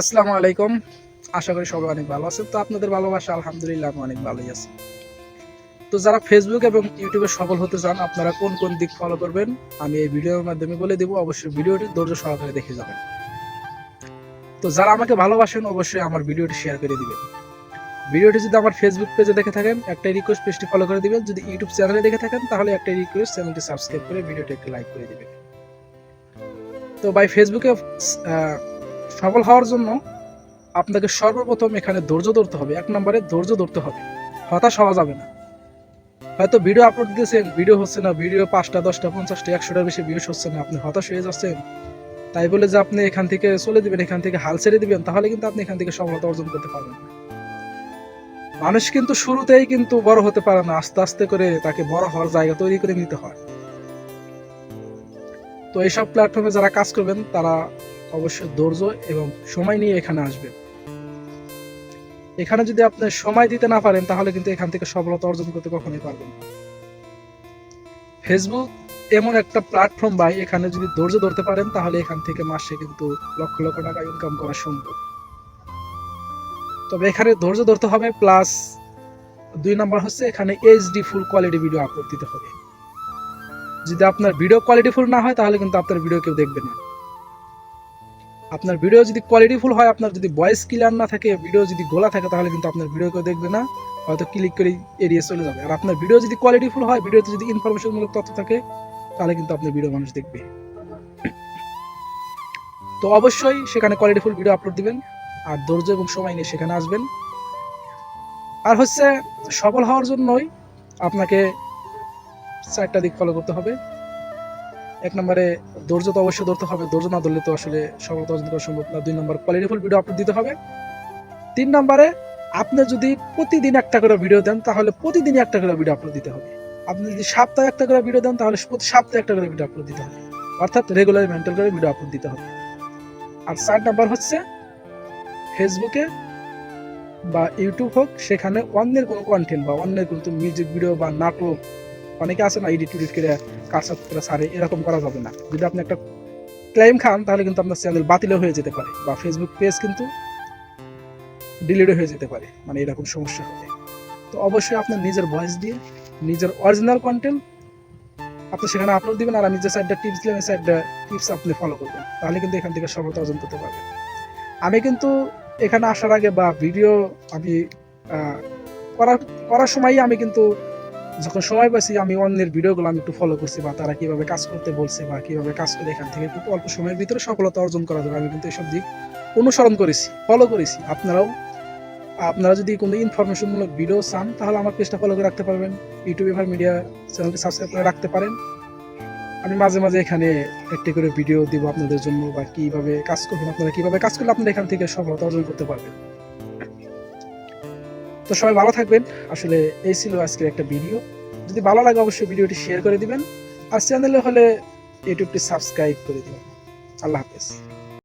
আসসালামু আলাইকুম। আশা করি সবাই অনেক ভালো আছেন। তো আপনাদের ভালোবাসা আলহামদুলিল্লাহ আমি অনেক ভালোই আছি। তো যারা ফেসবুক এবং ইউটিউবে সফল হতে চান আপনারা কোন কোন দিক ফলো করবেন আমি এই ভিডিওর মাধ্যমে বলে দেব। অবশ্যই ভিডিওটি ধৈর্য সহকারে দেখে যাবেন। তো যারা আমাকে ভালোবাসেন অবশ্যই আমার ভিডিওটি শেয়ার করে দিবেন। ভিডিওটি যদি আমার ফেসবুক পেজে দেখে থাকেন একটা রিকোয়েস্ট, পেজটি ফলো করে দিবেন। যদি ইউটিউব চ্যানেলে দেখে থাকেন তাহলে একটা রিকোয়েস্ট, চ্যানেলটি সাবস্ক্রাইব করে ভিডিওটি একটি লাইক করে দিবেন। তো ভাই ফেসবুকে সফল হওয়ার জন্য আপনাকে সর্বপ্রথম এখানে ধৈর্য ধরতে হবে। এক নম্বরে ধৈর্য ধরতে হবে, হতাশ হওয়া যাবে না। হয়তো ভিডিও আপলোড দিয়েছেন, ভিডিও হচ্ছে না, ভিডিও 5টা 10টা 50টা 100টার বেশি ভিউজ হচ্ছে না, আপনি হতাশ হয়ে যাচ্ছেন। তাই বলে যে আপনি এখান থেকে চলে দিবেন, এখান থেকে হাল ছেড়ে দিবেন, তাহলে কিন্তু আপনি এখান থেকে সফলতা অর্জন করতে পারবেন না। মানুষ কিন্তু শুরুতেই কিন্তু বড় হতে পারে না, আস্তে আস্তে করে তাকে বড় হওয়ার জায়গা তৈরি করে নিতে হয়। তো এইসব প্ল্যাটফর্মে যারা কাজ করবেন তারা অবশ্যই ধৈর্য এবং সময় নিয়ে এখানে আসবেন। এখানে যদি আপনি সময় দিতে না পারেন তাহলে কিন্তু এখান থেকে সফলতা অর্জন করতে কখনোই পারবেন না। ফেসবুক এমন একটা প্ল্যাটফর্ম ভাই, এখানে যদি ধৈর্য ধরতে পারেন তাহলে এখান থেকে মাসে কিন্তু লক্ষ লক্ষ টাকা ইনকাম করা সম্ভব। তবে এখানে ধৈর্য ধরতে হবে, প্লাস 2 নাম্বার হচ্ছে এখানে HD full quality video upload দিতে হবে। যদি আপনার ভিডিও কোয়ালিটি ফুল না হয় তাহলে কিন্তু আপনার ভিডিও কেউ দেখবে না। আপনার ভিডিও যদি কোয়ালিটি ফুল হয়, আপনার যদি ভয়েস ক্লিয়ার না থাকে, ভিডিও যদি গোলা থাকে, তাহলে কিন্তু আপনার ভিডিও কেউ দেখবে না, হয়তো ক্লিক করে এড়িয়ে চলে যাবে। আর আপনার ভিডিও যদি কোয়ালিটি ফুল হয়, ভিডিওতে যদি ইনফরমেশনমূলক তথ্য থাকে, তাহলে কিন্তু আপনার ভিডিও মানুষ দেখবে। তো অবশ্যই সেখানে কোয়ালিটিফুল ভিডিও আপলোড দিবেন আর ধৈর্য এবং সময় নিয়ে সেখানে আসবেন। আর হচ্ছে সফল হওয়ার জন্যই আপনাকে 4টা দিক ফলো করতে হবে। 1 নম্বরে ধৈর্য তো অবশ্যই ধরতে হবে, ধৈর্য না ধরলে তো আসলে সফলতা অর্জন করা সম্ভব না। 2 নম্বর কোয়ালিটিফুল ভিডিও আপলোড দিতে হবে। 3 নম্বরে আপনি যদি প্রতিদিন একটা করে ভিডিও দেন তাহলে প্রতিদিনই একটা করে ভিডিও আপলোড দিতে হবে। আপনি যদি সপ্তাহে একটা করে ভিডিও দেন তাহলে প্রতি সপ্তাহে একটা করে ভিডিও আপলোড দিতে হবে, অর্থাৎ রেগুলার মেনটেন করে ভিডিও আপলোড দিতে হবে। আর 4 নম্বর হচ্ছে ফেসবুকে বা ইউটিউব হোক, সেখানে অন্যের কোনো কন্টেন্ট বা অন্যের কোনো মিউজিক ভিডিও বা নাটক, অনেকে আছে না এডিট করে কাটসাট করে ছাড়ে, এরকম করা যাবে না। যদি আপনি একটা ক্লেম খান তাহলে কিন্তু আপনার চ্যানেল বাতিলও হয়ে যেতে পারে বা ফেসবুক পেজ কিন্তু ডিলিটও হয়ে যেতে পারে, মানে এরকম সমস্যা হবে। তো অবশ্যই আপনার নিজের ভয়েস দিয়ে নিজের অরিজিনাল কন্টেন্ট আপনি সেখানে আপলোড দিবেন। আর আমি যে সাইডটা টিপস দিলাম এই সাইডটা টিপস আপনি ফলো করবেন, তাহলে কিন্তু এখান থেকে সফলতা অর্জন করতে পারবেন। আমি কিন্তু এখানে আসার আগে বা ভিডিও আমি করার করার সময়ই আমি কিন্তু যখন সময় পাইছি আমি অন্যের ভিডিওগুলো আমি একটু ফলো করছি, বা তারা কিভাবে কাজ করতে বলছে বা কিভাবে কাজ করে এখান থেকে খুব অল্প সময়ের ভিতরে সফলতা অর্জন করা যাবে, আমি কিন্তু এইসব দিক অনুসরণ করেছি, ফলো করেছি। আপনারা যদি কোনো ইনফরমেশনমূলক ভিডিও চান তাহলে আমার পেজটা ফলো করে রাখতে পারবেন, ইউটিউব এভার মিডিয়া চ্যানেলটি সাবস্ক্রাইব করে রাখতে পারেন। আমি মাঝে মাঝে এখানে একটি করে ভিডিও দিব আপনাদের জন্য, বা কিভাবে কাজ করবেন, আপনারা কিভাবে কাজ করলে আপনারা এখান থেকে সফলতা অর্জন করতে পারবেন। তো সবাই ভালো থাকবেন। আসলে এই ছিল আজকের একটা ভিডিও। যদি ভালো লাগে অবশ্যই ভিডিওটি শেয়ার করে দিবেন, আর চ্যানেলে হলে ইউটিউবটি সাবস্ক্রাইব করে দিবেন। আল্লাহ হাফেজ।